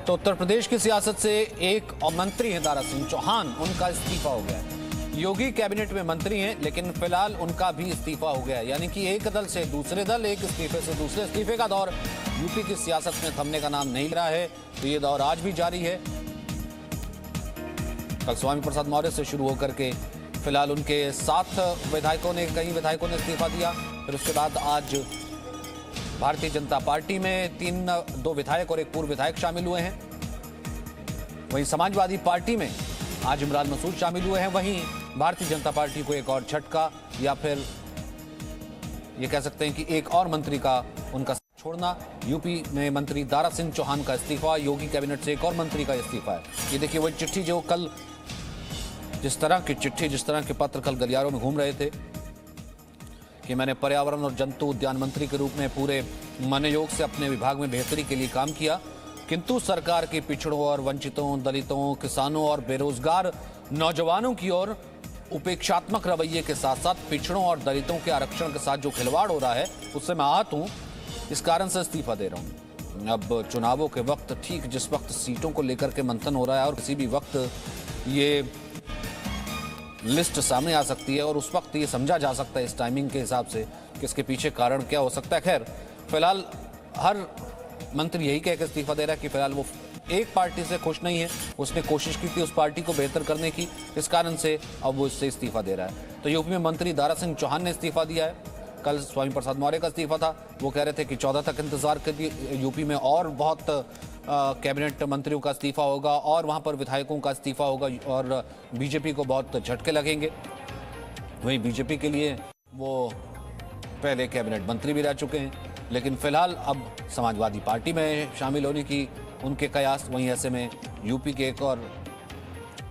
तो उत्तर प्रदेश की सियासत से एक और मंत्री हैं दारा सिंह चौहान, उनका इस्तीफा हो गया है। योगी कैबिनेट में मंत्री हैं, लेकिन फिलहाल उनका भी इस्तीफा हो गया है। यानी कि एक दल से दूसरे दल, एक इस्तीफे से दूसरे इस्तीफे का दौर यूपी की सियासत में थमने का नाम नहीं ले रहा है। तो ये दौर आज भी जारी है। कल स्वामी प्रसाद मौर्य से शुरू होकर के फिलहाल उनके 7 विधायकों ने, कई विधायकों ने इस्तीफा दिया। फिर उसके बाद आज भारतीय जनता पार्टी में 2 विधायक और 1 पूर्व विधायक शामिल हुए हैं। वहीं समाजवादी पार्टी में आज इमरान मसूद शामिल हुए हैं। वहीं भारतीय जनता पार्टी को एक और झटका, या फिर ये कह सकते हैं कि एक और मंत्री का उनका छोड़ना। यूपी में मंत्री दारा सिंह चौहान का इस्तीफा, योगी कैबिनेट से एक और मंत्री का इस्तीफा है। ये देखिए वो चिट्ठी जो कल, जिस तरह के पत्र कल गलियारों में घूम रहे थे कि मैंने पर्यावरण और जंतु उद्यान मंत्री के रूप में पूरे मनोयोग से अपने विभाग में बेहतरी के लिए काम किया, किंतु सरकार के पिछड़ों और वंचितों, दलितों, किसानों और बेरोजगार नौजवानों की ओर उपेक्षात्मक रवैये के साथ साथ पिछड़ों और दलितों के आरक्षण के साथ जो खिलवाड़ हो रहा है उससे मैं आहत हूं। इस कारण से इस्तीफा दे रहा हूं। अब चुनावों के वक्त, ठीक जिस वक्त सीटों को लेकर के मंथन हो रहा है और किसी भी वक्त ये लिस्ट सामने आ सकती है और उस वक्त ये समझा जा सकता है इस टाइमिंग के हिसाब से कि इसके पीछे कारण क्या हो सकता है। खैर, फिलहाल हर मंत्री यही कह के इस्तीफा दे रहा है कि फिलहाल वो एक पार्टी से खुश नहीं है। उसने कोशिश की थी उस पार्टी को बेहतर करने की, इस कारण से अब वो इससे इस्तीफा दे रहा है। तो यूपी में मंत्री दारा सिंह चौहान ने इस्तीफा दिया है। कल स्वामी प्रसाद मौर्य का इस्तीफा था। वो कह रहे थे कि 14 तक इंतजार करिए, यूपी में और बहुत कैबिनेट मंत्रियों का इस्तीफा होगा और वहां पर विधायकों का इस्तीफा होगा और बीजेपी को बहुत झटके लगेंगे। वहीं बीजेपी के लिए वो पहले कैबिनेट मंत्री भी रह चुके हैं, लेकिन फिलहाल अब समाजवादी पार्टी में शामिल होने की उनके कयास। वहीं ऐसे में यूपी के एक और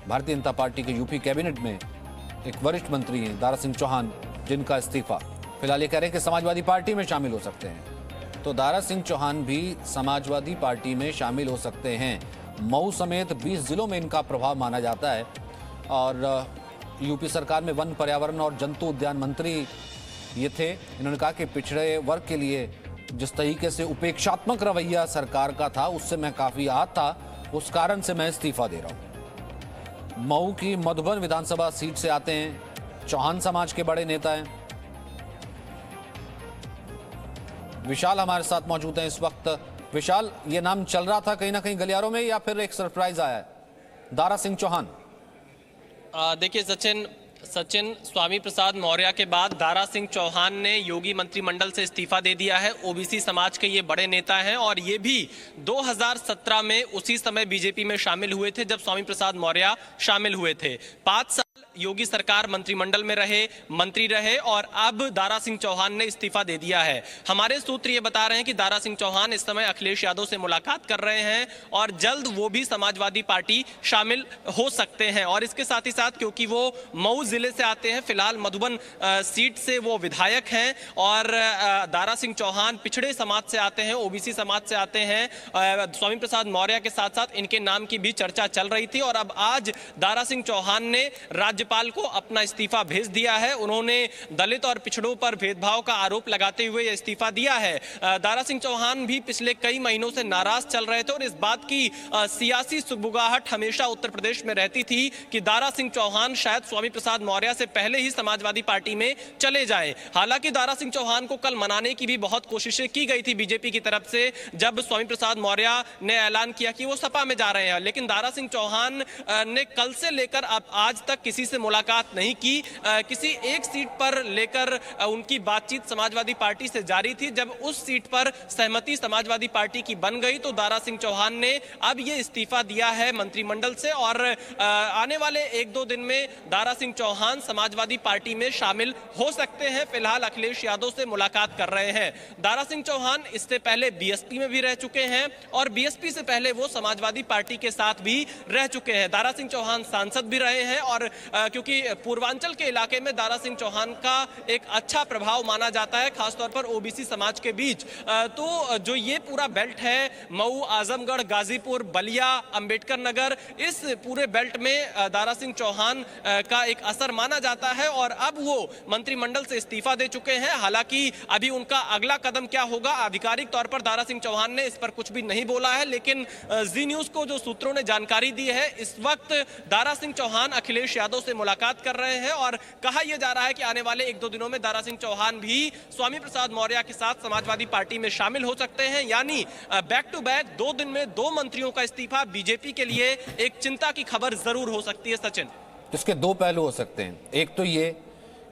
भारतीय जनता पार्टी के यूपी कैबिनेट में एक वरिष्ठ मंत्री हैं दारा सिंह चौहान, जिनका इस्तीफा फिलहाल ये कह रहे हैं कि समाजवादी पार्टी में शामिल हो सकते हैं। तो दारा सिंह चौहान भी समाजवादी पार्टी में शामिल हो सकते हैं। मऊ समेत 20 जिलों में इनका प्रभाव माना जाता है और यूपी सरकार में वन, पर्यावरण और जंतु उद्यान मंत्री ये थे। इन्होंने कहा कि पिछड़े वर्ग के लिए जिस तरीके से उपेक्षात्मक रवैया सरकार का था उससे मैं काफी आहत था, उस कारण से मैं इस्तीफा दे रहा हूं। मऊ की मधुबन विधानसभा सीट से आते हैं, चौहान समाज के बड़े नेता हैं। विशाल हमारे साथ मौजूद हैं इस वक्त। विशाल, ये नाम चल रहा था कहीं ना कहीं गलियारों में या फिर एक सरप्राइज आया है, दारा सिंह चौहान? देखिए सचिन, स्वामी प्रसाद मौर्य के बाद दारा सिंह चौहान ने योगी मंत्रिमंडल से इस्तीफा दे दिया है। ओबीसी समाज के ये बड़े नेता हैं और ये भी 2017 में उसी समय बीजेपी में शामिल हुए थे जब स्वामी प्रसाद मौर्य शामिल हुए थे। 5 साल योगी सरकार मंत्रिमंडल में रहे, मंत्री रहे और अब दारा सिंह चौहान ने इस्तीफा दे दिया है। हमारे सूत्र ये बता रहे हैं कि दारा सिंह चौहान इस समय अखिलेश यादव से मुलाकात कर रहे हैं और जल्द वो भी समाजवादी पार्टी शामिल हो सकते हैं। और इसके साथ ही साथ क्योंकि वो मऊ जिले से आते हैं, फिलहाल मधुबन सीट से वो विधायक हैं और दारा सिंह चौहान पिछड़े समाज से आते हैं, ओबीसी समाज से आते हैं। स्वामी प्रसाद मौर्य के साथ साथ इनके नाम की भी चर्चा चल रही थी और अब आज दारा सिंह चौहान ने राज्यपाल को अपना इस्तीफा भेज दिया है। उन्होंने दलित और पिछड़ों पर भेदभाव का आरोप लगाते हुए यह इस्तीफा दिया है। दारा सिंह चौहान भी पिछले कई महीनों से नाराज चल रहे थे और इस बात की सियासी सुगबुगाहट हमेशा उत्तर प्रदेश में रहती थी कि दारा सिंह चौहान शायद स्वामी प्रसाद मौर्य से पहले ही समाजवादी पार्टी में चले जाएं। हालांकि दारा सिंह चौहान को कल मनाने की भी बहुत कोशिशें की गई थी बीजेपी की तरफ से जब स्वामी प्रसाद मौर्य ने ऐलान किया कि वो सपा में जा रहे हैं, लेकिन दारा सिंह चौहान ने कल से लेकर अब आज तक किसी से मुलाकात नहीं की। किसी एक सीट पर लेकर उनकी बातचीत समाजवादी पार्टी से जारी थी। जब उस सीट पर सहमति समाजवादी पार्टी की बन गई तो दारा सिंह चौहान ने अब ये इस्तीफा दिया है मंत्रिमंडल से और आने वाले 1-2 दिन में दारा सिंह चौहान समाजवादी पार्टी में शामिल हो सकते हैं। फिलहाल अखिलेश यादव से मुलाकात कर रहे हैं। दारा सिंह चौहान इससे पहले बीएसपी में भी रह चुके हैं और बीएसपी से पहले वो समाजवादी पार्टी के साथ भी रह चुके हैं। दारा सिंह चौहान सांसद भी रहे हैं और क्योंकि पूर्वांचल के इलाके में दारा सिंह चौहान का एक अच्छा प्रभाव माना जाता है, खासतौर पर ओबीसी समाज के बीच। तो जो ये पूरा बेल्ट है, मऊ, आजमगढ़, गाजीपुर, बलिया, अंबेडकर नगर, इस पूरे बेल्ट में दारा सिंह चौहान का एक असर माना जाता है और अब वो मंत्रिमंडल से इस्तीफा दे चुके हैं। हालांकि अभी उनका अगला कदम क्या होगा, आधिकारिक तौर पर दारा सिंह चौहान ने इस पर कुछ भी नहीं बोला है, लेकिन जी न्यूज को जो सूत्रों ने जानकारी दी है, इस वक्त दारा सिंह चौहान अखिलेश यादव से मुलाकात कर रहे हैं और कहा यह जा रहा है कि आने वाले 1-2 दिनों में दारा सिंह चौहान भी स्वामी प्रसाद मौर्य के साथ समाजवादी पार्टी में शामिल हो सकते हैं। यानी बैक टू बैक 2 दिन में 2 मंत्रियों का इस्तीफा बीजेपी के लिए एक चिंता की खबर जरूर हो सकती है। सचिन, इसके 2 पहलू हो सकते हैं। एक तो ये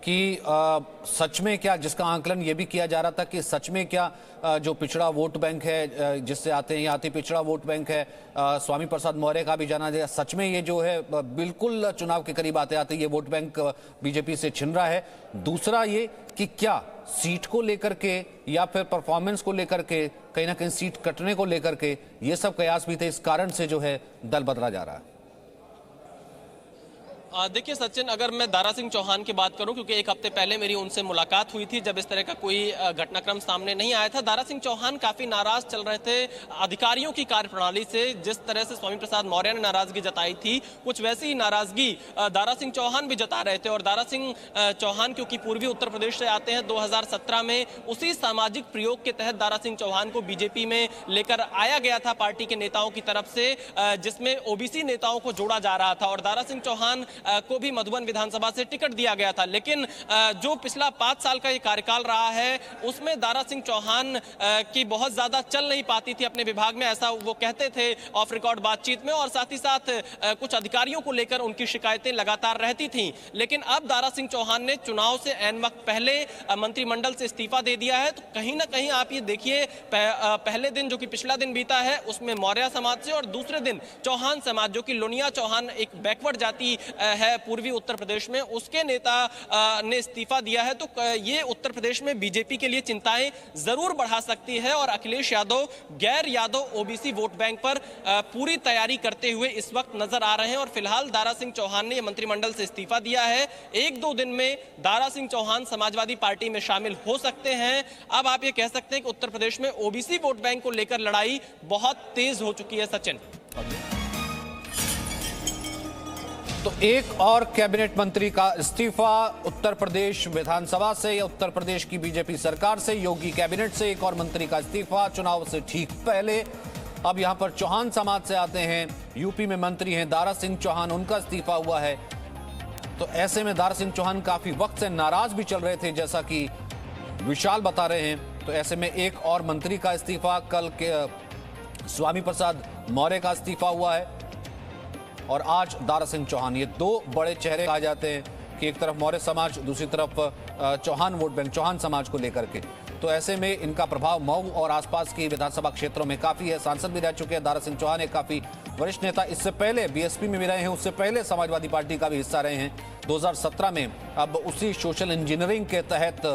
कि सच में क्या, जिसका आंकलन ये भी किया जा रहा था कि सच में क्या जो पिछड़ा वोट बैंक है, जिससे आते हैं यहाँ पिछड़ा वोट बैंक है, स्वामी प्रसाद मौर्य का भी जाना जाए, सच में ये जो है बिल्कुल चुनाव के करीब आते आते ये वोट बैंक बीजेपी से छिन रहा है। दूसरा ये कि क्या सीट को लेकर के या फिर परफॉर्मेंस को लेकर के, कहीं ना कहीं सीट कटने को लेकर के ये सब कयास भी थे, इस कारण से जो है दल बदला जा रहा है। देखिए सचिन, अगर मैं दारा सिंह चौहान की बात करूं, क्योंकि 1 हफ्ते पहले मेरी उनसे मुलाकात हुई थी जब इस तरह का कोई घटनाक्रम सामने नहीं आया था। दारा सिंह चौहान काफी नाराज चल रहे थे अधिकारियों की कार्यप्रणाली से। जिस तरह से स्वामी प्रसाद मौर्य ने नाराजगी जताई थी, कुछ वैसी ही नाराजगी दारा सिंह चौहान भी जता रहे थे। और दारा सिंह चौहान क्योंकि पूर्वी उत्तर प्रदेश से आते हैं, 2017 में उसी सामाजिक प्रयोग के तहत दारा सिंह चौहान को बीजेपी में लेकर आया गया था पार्टी के नेताओं की तरफ से, जिसमें ओबीसी नेताओं को जोड़ा जा रहा था और दारा सिंह चौहान को भी मधुबन विधानसभा से टिकट दिया गया था। लेकिन जो पिछला 5 साल का ये कार्यकाल रहा है, उसमें दारा सिंह चौहान की बहुत ज्यादा चल नहीं पाती थी अपने विभाग में, ऐसा वो कहते थे ऑफ रिकॉर्ड बातचीत में। और साथ ही साथ कुछ अधिकारियों को लेकर उनकी शिकायतें लगातार रहती थी। लेकिन अब दारा सिंह चौहान ने चुनाव से ऐन वक्त पहले मंत्रिमंडल से इस्तीफा दे दिया है। तो कहीं ना कहीं आप ये देखिए, पहले दिन जो कि पिछला दिन बीता है उसमें मौर्य समाज से, और दूसरे दिन चौहान समाज जो कि लोनिया चौहान एक बैकवर्ड जाति है पूर्वी उत्तर प्रदेश में, उसके नेता ने इस्तीफा दिया है। तो ये उत्तर प्रदेश में बीजेपी के लिए चिंताएं जरूर बढ़ा सकती है और अखिलेश यादव गैर यादव ओबीसी वोट बैंक पर पूरी तैयारी करते हुए इस वक्त नजर आ रहे हैं। और फिलहाल दारा सिंह चौहान ने मंत्रिमंडल से इस्तीफा दिया है। 1-2 दिन में दारा सिंह चौहान समाजवादी पार्टी में शामिल हो सकते हैं। अब आप ये कह सकते हैं कि उत्तर प्रदेश में ओबीसी वोट बैंक को लेकर लड़ाई बहुत तेज हो चुकी है। सचिन, तो एक और कैबिनेट मंत्री का इस्तीफा उत्तर प्रदेश विधानसभा से या उत्तर प्रदेश की बीजेपी सरकार से, योगी कैबिनेट से एक और मंत्री का इस्तीफा चुनाव से ठीक पहले। अब यहां पर चौहान समाज से आते हैं, यूपी में मंत्री हैं दारा सिंह चौहान, उनका इस्तीफा हुआ है। तो ऐसे में दारा सिंह चौहान काफी वक्त से नाराज भी चल रहे थे, जैसा कि विशाल बता रहे हैं। तो ऐसे में एक और मंत्री का इस्तीफा, कल के स्वामी प्रसाद मौर्य का इस्तीफा हुआ है और आज दारा सिंह चौहान। ये 2 बड़े चेहरे कहा जाते हैं कि एक तरफ मौर्य समाज, दूसरी तरफ चौहान वोट बैंक, चौहान समाज को लेकर के। तो ऐसे में इनका प्रभाव मऊ और आसपास की विधानसभा क्षेत्रों में काफी है। सांसद भी रह चुके हैं दारा सिंह चौहान, एक काफी वरिष्ठ नेता, इससे पहले बीएसपी में भी रहे हैं, उससे पहले समाजवादी पार्टी का भी हिस्सा रहे हैं 2017 में। अब उसी सोशल इंजीनियरिंग के तहत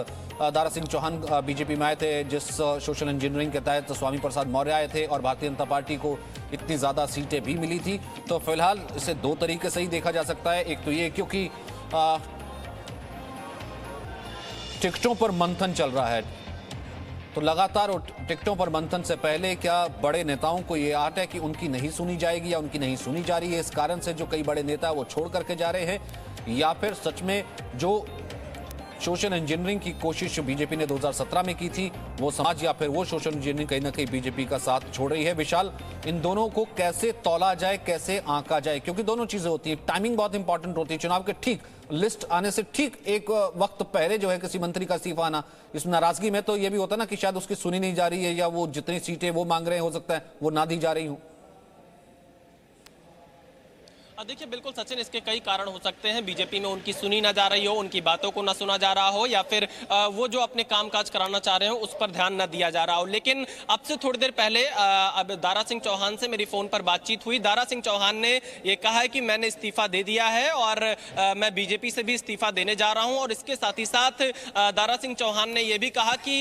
दारा सिंह चौहान बीजेपी में आए थे, जिस सोशल इंजीनियरिंग के तहत स्वामी प्रसाद मौर्य आए थे और भारतीय जनता पार्टी को इतनी ज्यादा सीटें भी मिली थी। तो फिलहाल इसे 2 तरीके से ही देखा जा सकता है। एक तो ये क्योंकि टिकटों पर मंथन चल रहा है, तो लगातार टिकटों पर मंथन से पहले क्या बड़े नेताओं को ये आट है कि उनकी नहीं सुनी जाएगी या उनकी नहीं सुनी जा रही है, इस कारण से जो कई बड़े नेता वो छोड़ करके जा रहे हैं, या फिर सच में जो सोशल इंजीनियरिंग की कोशिश बीजेपी ने 2017 में की थी, वो समाज या फिर वो सोशल इंजीनियरिंग कहीं ना कहीं बीजेपी का साथ छोड़ रही है। विशाल, इन दोनों को कैसे तौला जाए, कैसे आंका जाए, क्योंकि दोनों चीजें होती है, टाइमिंग बहुत इंपॉर्टेंट होती है। चुनाव के ठीक लिस्ट आने से ठीक एक वक्त पहले जो है किसी मंत्री का इस्तीफा आना, इस नाराजगी में तो ये भी होता है ना कि शायद उसकी सुनी नहीं जा रही है, या वो जितनी सीटें वो मांग रहे हैं हो सकता है वो ना दी जा रही हो। देखिए बिल्कुल सचिन, इसके कई कारण हो सकते हैं। बीजेपी में उनकी सुनी ना जा रही हो, उनकी बातों को ना सुना जा रहा हो, या फिर वो जो अपने कामकाज कराना चाह रहे हो उस पर ध्यान न दिया जा रहा हो। लेकिन अब से थोड़ी देर पहले अब दारा सिंह चौहान से मेरी फोन पर बातचीत हुई। दारा सिंह चौहान ने ये कहा है कि मैंने इस्तीफा दे दिया है और मैं बीजेपी से भी इस्तीफा देने जा रहा हूं। और इसके साथ ही साथ दारा सिंह चौहान ने यह भी कहा कि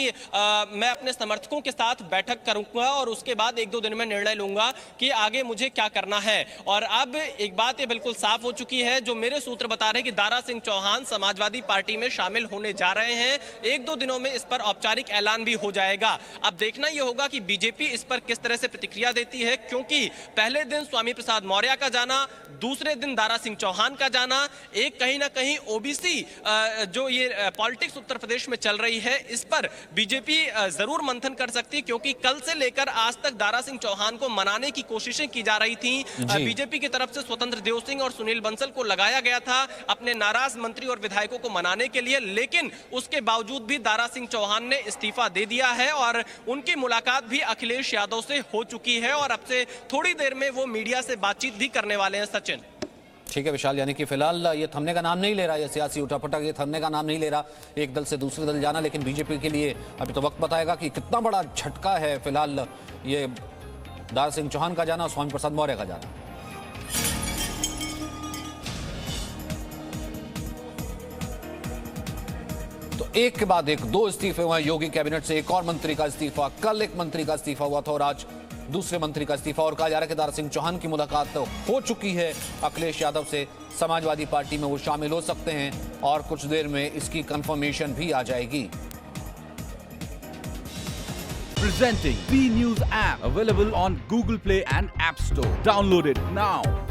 मैं अपने समर्थकों के साथ बैठक करूंगा और उसके बाद 1-2 दिन में निर्णय लूंगा कि आगे मुझे क्या करना है। और अब एक बात बात ये बिल्कुल साफ हो चुकी है। जो मेरे सूत्र बता रहे हैं कि दारा सिंह चौहान समाजवादी पार्टी में शामिल होने जा रहे हैं। एक दो दिनों में इस पर औपचारिक ऐलान भी हो जाएगा। अब देखना यह होगा कि बीजेपी इस पर किस तरह से प्रतिक्रिया देती है, क्योंकि पहले दिन स्वामी प्रसाद मौर्य का जाना, दूसरे दिन दारा सिंह चौहान का जाना, एक कहीं ना कहीं ओबीसी जो ये पॉलिटिक्स उत्तर प्रदेश में चल रही है, इस पर बीजेपी जरूर मंथन कर सकती है, क्योंकि कल से लेकर आज तक दारा सिंह चौहान को मनाने की कोशिशें की जा रही थी। बीजेपी की तरफ से स्वतंत्र देव सिंह और सुनील बंसल को लगाया गया था अपने नाराज मंत्री और विधायकों को मनाने के लिए, लेकिन उसके बावजूद भी दारा सिंह चौहान ने इस्तीफा दे दिया है और उनकी मुलाकात भी अखिलेश यादव से हो चुकी है और अब से थोड़ी देर में वो मीडिया से बातचीत भी करने वाले हैं। सचिन, ठीक है विशाल, यानी कि फिलहाल ये थमने का नाम नहीं ले रहा, ये सियासी उठापटक ये थमने का नाम नहीं ले रहा, एक दल से दूसरे दल जाना। लेकिन बीजेपी के लिए अभी तो वक्त बताएगा कि कितना बड़ा झटका है फिलहाल ये दारा सिंह चौहान का जाना और स्वामी प्रसाद मौर्य का जाना। तो एक के बाद एक दो इस्तीफे हुए योगी कैबिनेट से। एक और मंत्री का इस्तीफा, कल एक मंत्री का इस्तीफा हुआ था और आज दूसरे मंत्री का इस्तीफा। और कहा जा रहा है कि दारा सिंह चौहान की मुलाकात हो चुकी है अखिलेश यादव से, समाजवादी पार्टी में वो शामिल हो सकते हैं और कुछ देर में इसकी कंफर्मेशन भी आ जाएगी। Presenting B News app, available on Google Play and App Store. Download it now.